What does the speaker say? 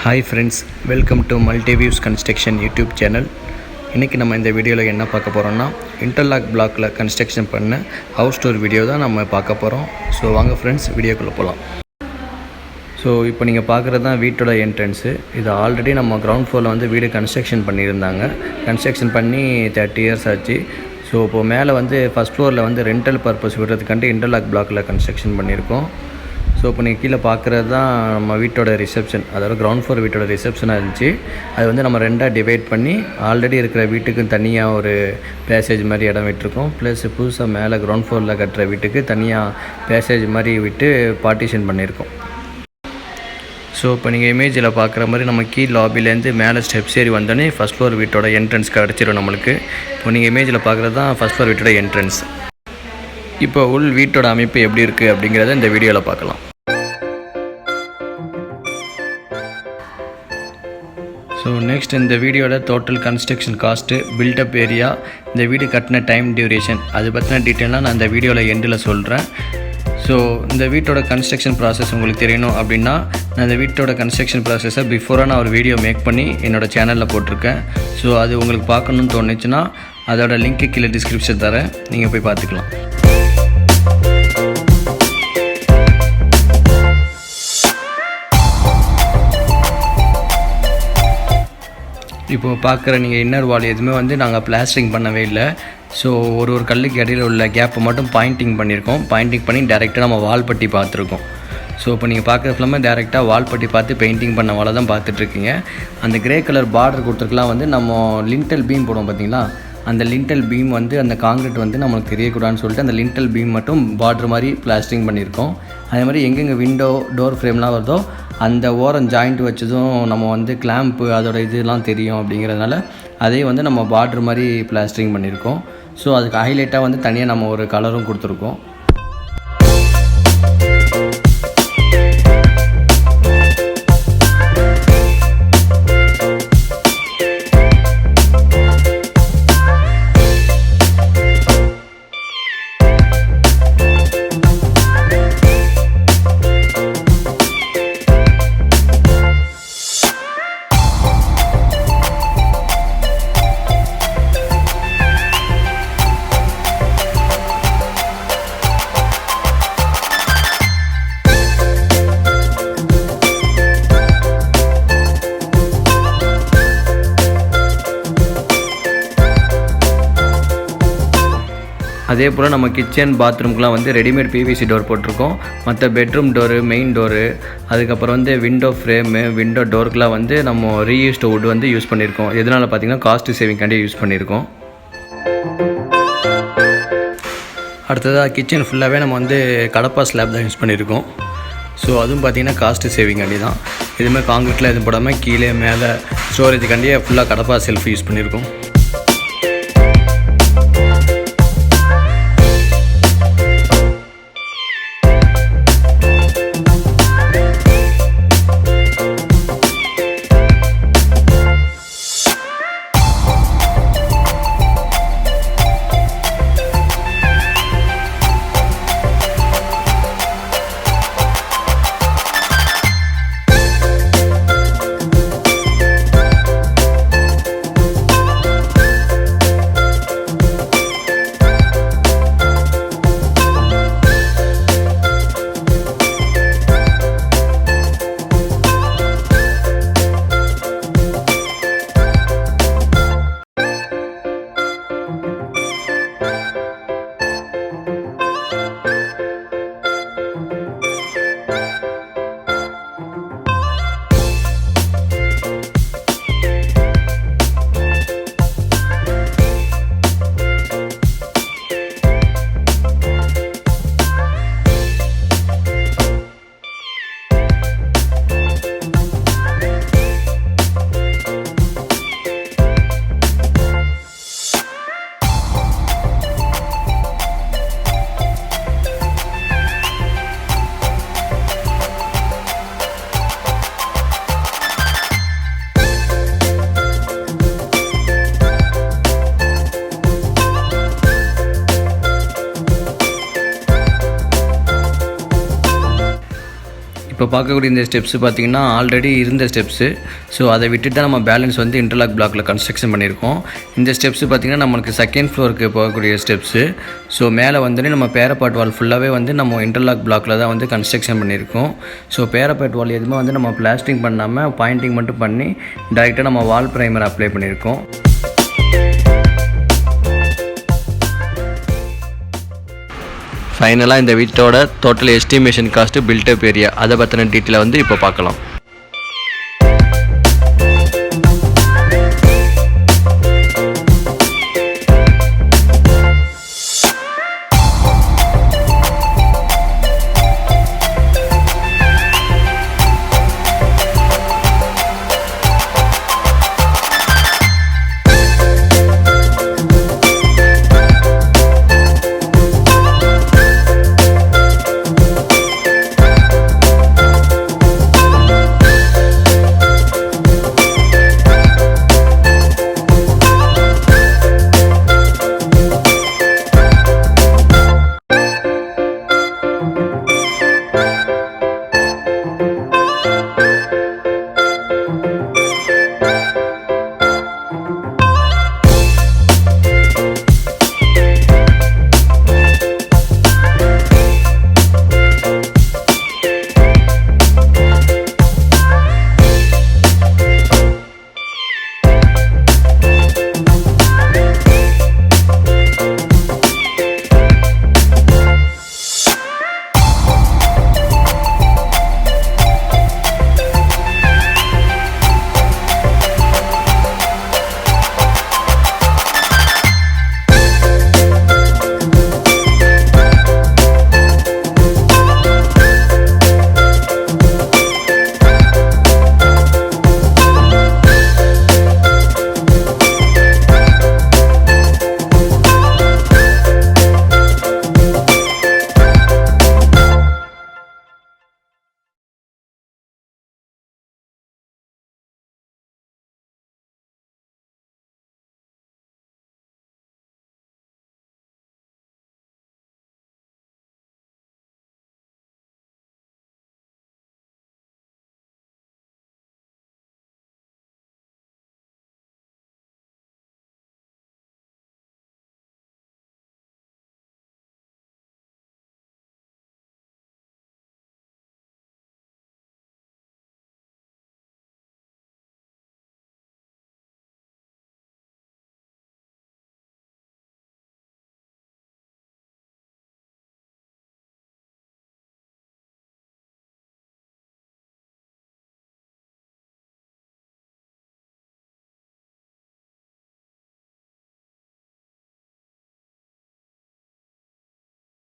Hi friends, welcome to MULTIVIEWS Construction YouTube channel. இன்றைக்கி நம்ம இந்த வீடியோவில் என்ன பார்க்க போகிறோம்னா இன்டர்லாக் பிளாக்கில் கன்ஸ்ட்ரக்ஷன் பண்ண ஹவுஸ் டூர் வீடியோ தான் நம்ம பார்க்க போகிறோம். ஸோ வாங்க ஃப்ரெண்ட்ஸ் வீடியோக்குள்ளே போகலாம். ஸோ இப்போ நீங்கள் பார்க்குறது தான் வீட்டோட என்ட்ரன்ஸு. இது ஆல்ரெடி நம்ம கிரவுண்ட் ஃப்ளோரில் வந்து வீடு கன்ஸ்ட்ரக்ஷன் பண்ணியிருந்தாங்க. கன்ஸ்ட்ரக்ஷன் பண்ணி 30 years ஆச்சு. ஸோ இப்போது மேலே வந்து ஃபஸ்ட் ஃப்ளோரில் வந்து ரெண்டல் பர்பஸ் விடுறதுக்காண்டி இன்டர்லாக் பிளாக்கில் கன்ஸ்ட்ரக்ஷன் பண்ணியிருக்கோம். ஸோ இப்போ நீங்கள் கீழே பார்க்குறது தான் நம்ம வீட்டோட ரிசப்ஷன், அதாவது கிரவுண்ட் ஃப்ளோர் வீட்டோட ரிசப்ஷனாக இருந்துச்சு. அது வந்து நம்ம ரெண்டாக டிவைட் பண்ணி ஆல்ரெடி இருக்கிற வீட்டுக்கு தனியாக ஒரு பேசேஜ் மாதிரி இடம் விட்டுருக்கோம். ப்ளஸ் புதுசாக மேலே கிரவுண்ட் ஃப்ளோரில் கட்டுற வீட்டுக்கு தனியாக பேசேஜ் மாதிரி விட்டு பார்ட்டிஷன் பண்ணியிருக்கோம். ஸோ இப்போ நீங்கள் இமேஜில் பார்க்குற மாதிரி நம்ம கீழ் லாபிலேருந்து மேலே ஸ்டெப்ஸ் ஏறி வந்தோடனே ஃபஸ்ட் ஃப்ளோர் வீட்டோட என்ட்ரன்ஸ் கிடச்சிடும் நம்மளுக்கு. இப்போ நீங்கள் இமேஜில் பார்க்குறது தான் ஃபஸ்ட் ஃப்ளோர் வீட்டோட என்ட்ரன்ஸ். இப்போ உள் வீட்டோட அமைப்பு எப்படி இருக்குது அப்படிங்கிறத இந்த வீடியோவில் பார்க்கலாம். ஸோ நெக்ஸ்ட் இந்த வீடியோவில் total construction cost, build up area, இந்த வீடு கட்டின டைம் டியூரேஷன், அது பற்றின டீட்டெயிலாக நான் இந்த வீடியோவில் எண்டில் சொல்கிறேன். ஸோ இந்த வீட்டோட கன்ஸ்ட்ரக்ஷன் ப்ராசஸ் உங்களுக்கு தெரியணும் அப்படின்னா நான் இந்த வீட்டோட கன்ஸ்ட்ரக்ஷன் ப்ராசஸை பிஃபோராக நான் ஒரு வீடியோ மேக் பண்ணி என்னோடய சேனலில் போட்டிருக்கேன். ஸோ அது உங்களுக்கு பார்க்கணுன்னு தோணுச்சுன்னா அதோட லிங்க்கு கீழே டிஸ்கிரிப்ஷன் தரேன், நீங்கள் போய் பார்த்துக்கலாம். இப்போது பார்க்குற நீங்கள் இன்னர் வால் எதுவுமே வந்து நாங்கள் பிளாஸ்டரிங் பண்ணவே இல்லை. ஸோ ஒரு கல்லுக்கு இடையில் உள்ள கேப்பை மட்டும் பாயிண்டிங் பண்ணியிருக்கோம். பாயிண்டிங் பண்ணி டேரெக்டாக நம்ம வால் பட்டி பார்த்துருக்கோம். ஸோ இப்போ நீங்கள் பார்க்குற ஃபிலிமை டேரெக்டாக வால் பட்டி பார்த்து பெயிண்டிங் பண்ண வாழை தான் பார்த்துட்ருக்கீங்க. அந்த கிரே கலர் பார்டர் கொடுத்துருக்கலாம் வந்து நம்ம லிண்டல் பீம் போடுவோம் பார்த்தீங்களா, அந்த லிண்டல் பீம் வந்து அந்த காங்கிரீட் வந்து நம்மளுக்கு தெரியக்கூடாதுன்னு சொல்லிட்டு அந்த லிண்டல் பீம் மட்டும் பார்டர் மாதிரி பிளாஸ்டரிங் பண்ணியிருக்கோம். அதே மாதிரி எங்கெங்கே விண்டோ டோர் ஃப்ரேம்லாம் வருதோ அந்த ஓரம் ஜாயிண்ட் வச்சதும் நம்ம வந்து கிளாம்ப்பு அதோட இதெல்லாம் தெரியும் அப்படிங்கிறதுனால அதே வந்து நம்ம பார்டர் மாதிரி பிளாஸ்டரிங் பண்ணியிருக்கோம். ஸோ அதுக்கு ஹைலைட்டாக வந்து தனியாக நம்ம ஒரு கலரும் கொடுத்துருக்கோம். அதே போல் நம்ம கிச்சன் பாத்ரூம்க்குலாம் வந்து ரெடிமேட் பிவிசி டோர் போட்டிருக்கோம். மற்ற பெட்ரூம் டோரு, மெயின் டோரு, அதுக்கப்புறம் வந்து விண்டோ ஃப்ரேமு, விண்டோ டோருக்குலாம் வந்து நம்ம ரீயூஸ்டு வுட் வந்து யூஸ் பண்ணியிருக்கோம். எதனால் பார்த்திங்கன்னா காஸ்ட் சேவிங்காண்டி யூஸ் பண்ணியிருக்கோம். அடுத்ததாக கிச்சன் ஃபுல்லாகவே நம்ம வந்து கடப்பா ஸ்லாப் தான் யூஸ் பண்ணியிருக்கோம். ஸோ அதுவும் பார்த்திங்கன்னா காஸ்ட்டு சேவிங்காண்டி தான். இதுமாதிரி காங்கிரீட்டில் எதுவும் போடாமல் கீழே மேலே ஸ்டோரேஜுக்காண்டியே ஃபுல்லாக கடப்பா செல்ஃப் யூஸ் பண்ணியிருக்கோம். பார்க்கக்கூடிய இந்த ஸ்டெப்ஸ் பார்த்திங்கன்னா ஆல்ரெடி இருந்த ஸ்டெப்ஸு. ஸோ அதை விட்டுட்டு தான் நம்ம பேலன்ஸ் வந்து இன்டர்லாக் பிளாக்கில் கன்ஸ்ட்ரக்ஷன் பண்ணியிருக்கோம். இந்த ஸ்டெப்ஸ் பார்த்திங்கன்னா நம்மளுக்கு செகண்ட் ஃப்ளோருக்கு போகக்கூடிய ஸ்டெப்ஸு. ஸோ மேலே வந்துட்டு நம்ம பேரப்பாட் வால் ஃபுல்லாகவே வந்து நம்ம இன்டர்லாக் பிளாக்கில் தான் வந்து கன்ஸ்ட்ரக்ஷன் பண்ணியிருக்கோம். ஸோ பேரப்பாட் வால் எதுவுமே வந்து நம்ம பிளாஸ்டிங் பண்ணாமல் பாயிண்டிங் மட்டும் பண்ணி டைரெக்டாக நம்ம வால் ப்ரைமர் அப்ளை பண்ணியிருக்கோம். ஃபைனலாக இந்த வீட்டோட total estimation cost, build up area, அதை பற்றின டீட்டெயிலை வந்து இப்போ பார்க்கலாம்.